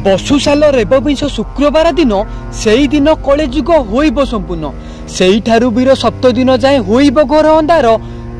बसुशाल रेबविंश शुक्रवार दिन सेई दिन कलिजुग होइब संपूर्ण सेइठारु वीर सप्त दिन जाए होइब घोर अंधार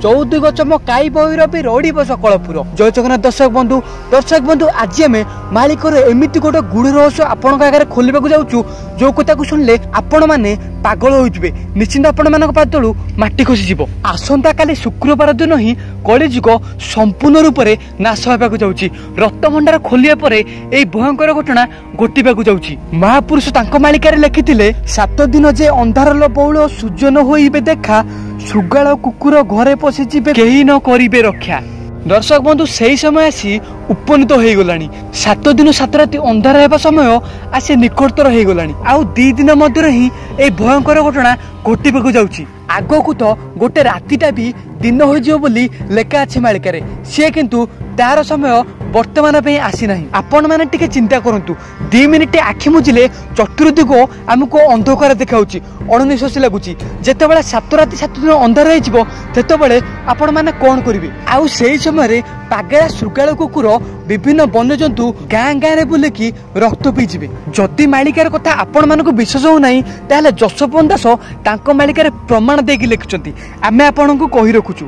चौदिग चम काई भैरवी रड़ब सकलपुर। जय जगन्नाथ दर्शक बंधु आज आम मालिकर एमती गोटे गुड़ रहस्य आपण आगे खोलने जाऊँ जो कथा को शुणिले आपण मैंने पागल होइबे निश्चिंत आपण मान पादलू माटी खसीज। आसंता काली शुक्रवार दिन ही कलिजुग संपूर्ण रूप से नाश होगा जाऊँगी। रक्तभंडार खोलिया परे एई भयंकर घटना घटिबा जाऊँगी। महापुरुष तांको मालिकार लिखिथिले 7 दिन जे अंधार बौल सुजन होइबे देखा सुगाल कुकुर घरे पशिजिबे केही न करिबे रक्षा। दर्शक बंधु सही समय आसी उपनीत हो गलानी। 7 दिन 7 राति अंधार हेबा समय आसी निकटतर हो गलानी। आउ 2 दिन मध्य ही ए भयंकर घटना घटिबा जाऊँगी। आगकू तो गोटे रातिटा भी दिन हो बोली लेखा अच्छे मालिकारे सी किंतु तार समय वर्तमान पे आसी ना। आपण मैंने टिके चिंता करंतु 2 मिनिट आखि मुझिले चतुर्दिग आमको अंधकार देखाउची अणनिश्वासी लगुची। जेतेबेले 7 राति 7 दिन अंधार होते आपण मैंने कौन करेंगे। आउ से समय पागेला सुगाल कुकुर विभिन्न वन्यजंतु गाँ गाँव में बुलिकी रक्त पीजिबे। जदि मालिकार कथा आपण मानक विश्वास हो नहीं ताहले जशोपन दास तांको मालिकार प्रमाण देकी लिखिचंती। आमे आपनकु कहि रखुचु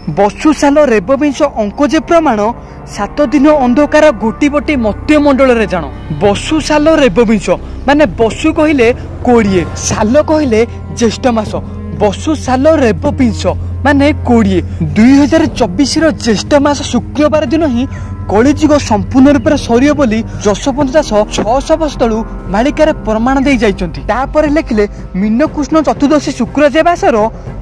बसुशाल रेबविंश अंकजे प्रमाण 7 दिन अंधकार गोटीपटी मत्य मंडल रे जान। बसुशाल रेबविंश माने बसु कहले 20 साल कहले ज्येष्ठ मास बसुशाल रेबविंश माने 20 2024 ज्येष्ठ मास शुक्रवार दिन ही कलिजुग संपूर्ण रूप से सरियो बोली जशोपंत दास 600 वर्ष तलू मालिकार प्रमाण दे जाइछंती। तापर लिखिले मीन कृष्ण चतुर्दशी शुक्र जेबासर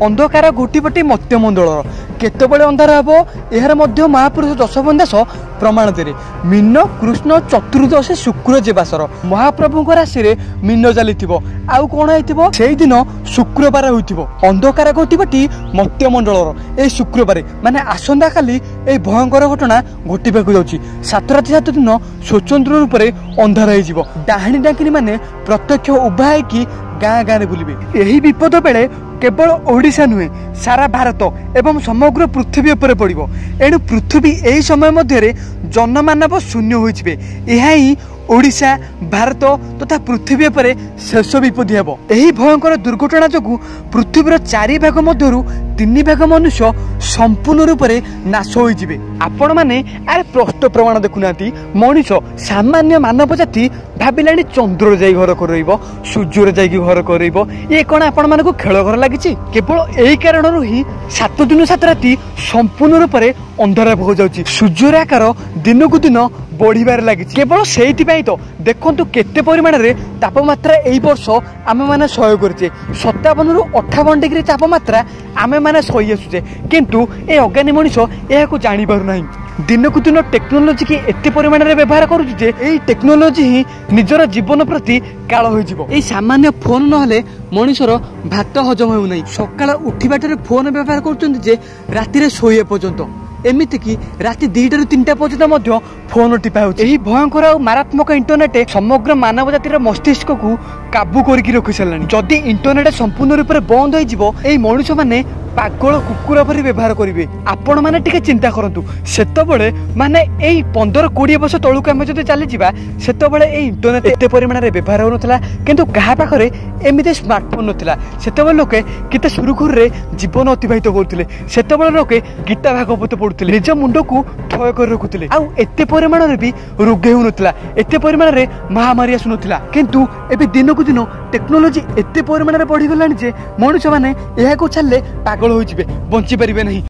अंधकार गोटीपटी मत्य मंडल केतबेले अंधार हबो एहार मध्य महापुरुष जशोपंत दास प्रमाण देरे। मीन कृष्ण चतुर्दशी शुक्र जेबासर महाप्रभु राशि रे मीन चलीथिबो आउ कोन हेतिबो सेई दिन शुक्रवार होइथिबो अंधकार गोटीपटी मत्य मंडल ए शुक्रवार माने आसंता काली ए भयंकर घटना घटिबा 7 राति 7 दिन स्वतंत्र रूप से अंधार हो डाहाणी डाकिनी माने प्रत्यक्ष उभा है गाँ गाँव बुलिबे। यही विपद बेले केवल ओडिशा नुहे सारा भारत एवं समग्र पृथ्वी उपर पड़िबो। एणु पृथ्वी एही समय मध्य जनमानव शून्य होइछबे। एहा ही ओडिशा भारत तथा पृथ्वी उपर शेष विपत्ति हेबो। एही भयंकर दुर्घटना जोगु पृथ्वीर 4 भाग मध्यरु 3 भाग मनुष्य संपूर्ण रूप से नाश हो जिवे। आपण माने आरे प्रष्ट प्रमाण देखुनाती मनुष्य सामान्य मानव जाति भाबिलानी चंद्र जाई घर करइबो सूर्य जाई घर करइबो। ये कोन आपण मानको खेल घर लागिछि। केवल एही कारणरु ही 7 दिन 7 राति संपूर्ण रूप से अंधार हो जाउछि। सूर्यर आकार दिनकु दिन बढ़िबार लागिछि। केवल सेहिति पई तो देखंतु केते परिमाण रे तापमात्रा एही वर्ष आमे माने सहय करछे। 57 रु 58 डिग्री तापमात्रा आमे माने सही आसुचे किंतु ए अज्ञानी मनुष्य एहाकु जानि पारु नाही। दिनकु दिन टेक्नोलोजी की एते परिमाण रे व्यवहार करूछु जे एही टेक्नोलोजी ही निजर जीवन प्रति काल होई जिवो। एही सामान्य फोन नहले मनुष्यर भात हजम होउ नाही। सकाळ उठिबाटरे फोन व्यवहार करछन्ती जे राति रे सोये पर्यंत एमिति कि राति 2 रु 3 पर्यंत मध्य फोन टिपा होछि। एही भयंकर और मारात्मक इंटरनेट समग्र मानव जातिर मस्तिष्क को काबू करके रखि सारलानी। जदि इंटरनेट संपूर्ण रूप से बंद हो जिवो एही मनुष्य माने पागल कुकुर परि व्यवहार करिवे। आपण माने टिके चिंता करंतु सेतबेले माने एही 15-20 वर्ष तळुक हम जदि चली जिबा सेतबेले एही इंटरनेट एते परिमाण रे व्यवहार हो नथला किंतु कहा पाखरे एमिते स्मार्टफोन नथला। सेतबेले लोके किते सुरुखुर रे जीवन अतिबाहित करथिले। सेतबेले लोके गीता भागवत पढुथिले निज मुंड को ठय कर रखुथिले। आ एते परिमाण रे भी रोग हेउ नथला एते परिमाण रे महामारी आसु नथला किंतु एबे दिनकु दिन टेक्नोलोजी एते परिमाण रे बढ़ी गलानी जे मनुष्य माने एहा को छाले पागल हो जिवे बंची परिबे नहीं।